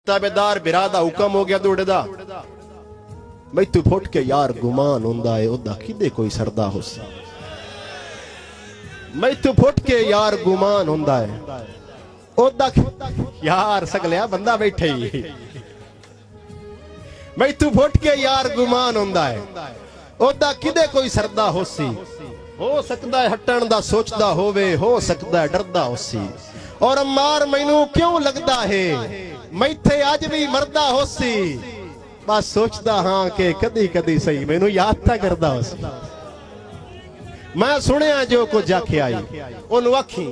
ताबेदार बिरा दा हुक्म हो गया दौड़े दा मैथू फुट के यार गुमान हुंदा है ओदा किदे कोई सरदा होसी मैथू फुट के यार गुमान हुंदा है ओदा यार सगलिया बंदा बैठे ही मैथू फुट के यार गुमान हुंदा है ओदा किदे कोई सरदा होसी हो सकदा है हटण दा सोचदा होवे हो सकदा है डरदा होसी और अम्मार मैनू क्यों लगदा है मैथे अज भी मरदा होसी बस सोचदा हाँ कि कदी कदी सही मैनू याद ता करदा होसी मैं सुनिया जो कुछ आखिया ही ओनू आखी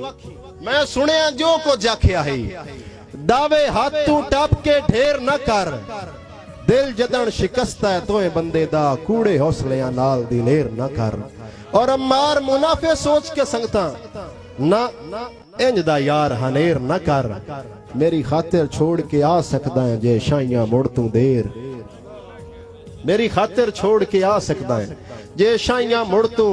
मैं सुनिया जो कुछ आखिया ही दावे हाथ तू टप के ढेर न कर दिल जदन शिकस्ता है तोए बंदे दा कूड़े हौसलियां नाल दिलेर न कर और अम्मार मुनाफे सोच के संगता ना इंज दा यार हनेर न कर मेरी खातिर छोड़ के आ सकदा है जे शाइयां मुड़ तू देर मेरी खातिर छोड़ के आ सकदा है जे शाइयां मुड़ तू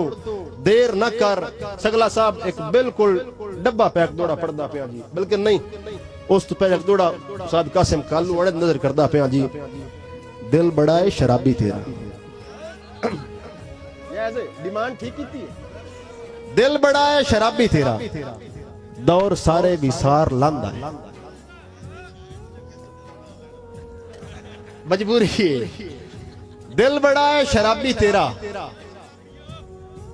देर न कर सगला साहब एक बिल्कुल डब्बा पैक दौड़ा पड़दा पिया जी बल्कि नहीं उस तो पहले दौड़ा साद कासिम कालू अड़े नजर करदा पिया जी दिल बड़ा है शराबी तेरा ऐसे डिमांड ठीक की थी दिल बड़ा है शराबी तेरा दौर सारे विसार लांदा है मजबूरी है दिल बड़ा है शराबी तेरा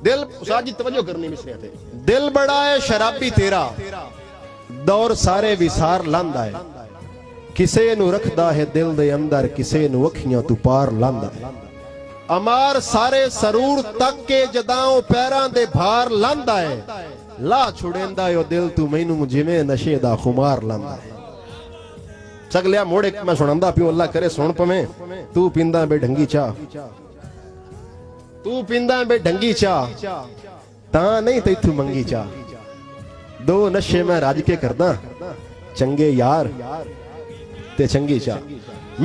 दिल साजी तवज्जो करनी मिसरिया थे दिल बड़ा है शराबी तेरा दौर सारे विसार लांदा है किसे नू रखदा है दिल दे अंदर किसे नू अखियां तू पार लांदा है अमार सारे सरूर तक के जदाओं पैरां दे भार लांदा है ला छुड़ेंदा यो दिल तू मैनू जिवें नशे दा खुमार लांदा है सगलिया मोड़ एक मैं सुनांदा पियो अल्लाह करे सुन पवे तू पींदा बे ढंगी चाह तू पींदा बे ढंगी चाह ता नहीं तैथू मंगी चाह दो नशे मैं राज के करदा चंगे यार ते चंगी चाह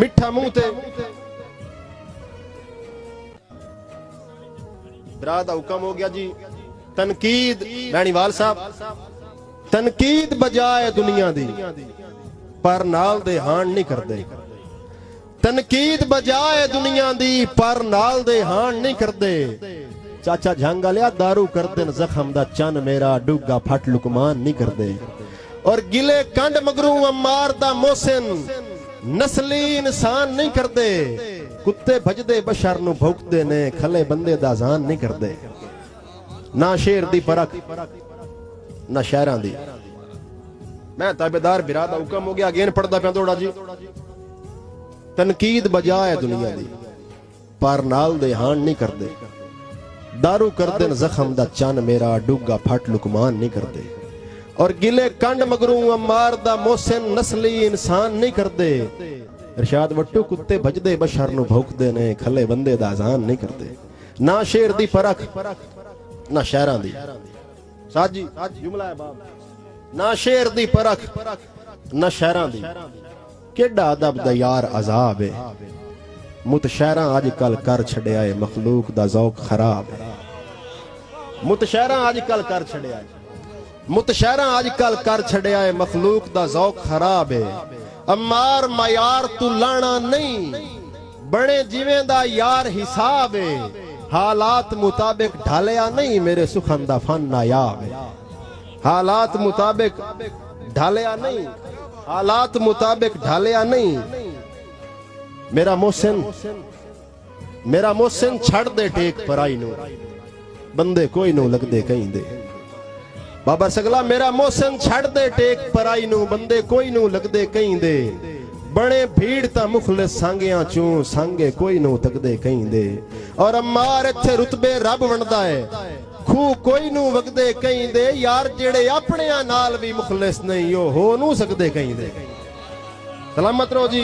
मिठा मुंह ते बिरा दा हुक्म हो गया जी तनकीद बैणीवाल साहब तनकीद बजाए दुनिया दी पर नाल दे हान नहीं करदे तनकीद बजाए दुनिया दी पर नाल दे हान नहीं करदे चाचा झंग लिया दारू कर देन जख्म दा चन मेरा डुगा फट लुकमान नहीं करदे और गिले कंड मगरू अम्मार दा मोहसिन नस्ली इंसान नहीं करदे कुत्ते भजदे बशर नु भौंकदे ने खले बंदे दा जान नहीं करदे ना शेर दी परख ना शहरां दी मैं ताबेदार बिरा दा हुक्म हो गया अगेन पढ़दा पिया दौड़ा जी तनकीद बजाए दुनिया दी पर नाल दे हान नहीं करदे दारू कर देन जख्म दा चन मेरा डुगा फट लुकमान नहीं करदे और गिले कंड मगरू अम्मार दा मोहसिन नस्ली इंसान नहीं करदे इरशाद वट्टू कुत्ते भजदे बशर नु भौंकदे ने खले बंदे दा अजान नहीं करदे ना शेर दी परख ना शहरां दी साजी जुमला है बाब ना शेर दी परख ना शहरां दी केड़ा अदब दा यार अजाब है मुतशहरा अजकल कर छड़िया है मखलूक दा ज़ौक खराब है मुतशहरा अजकल कर छड़िया है मुतशहरा अजकल कर छड़िया है मखलूक दा ज़ौक खराब है अम्मार मयार तू लाना नहीं बने जिवें दा यार हिसाब है हालात मुताबिक ढालिया नहीं मेरे सुखन दा फन नायाब है हालात मुताबिक ढालिया नहीं हालात मुताबिक ढालिया नहीं मेरा मोहसिन छड़ दे टेक पराई नु बंदे कोई नु लगदे कहीं दे बाबा सगला मेरा मोहसिन छड़ दे टेक पराई नु बंदे कोई नु लगदे कहीं दे बने भीड़ ता मुखलिस सांगियां चूं सांगे कोई नु तकदे कहीं दे और अम्मार इत्थे रुतबे रब वंडदा है खूह कोई नू वगदे कहीं दे यार जेड़े अपने नाल भी मुखलिस नहीं हो नू सकदे कहीं दे सलामत रहो जी।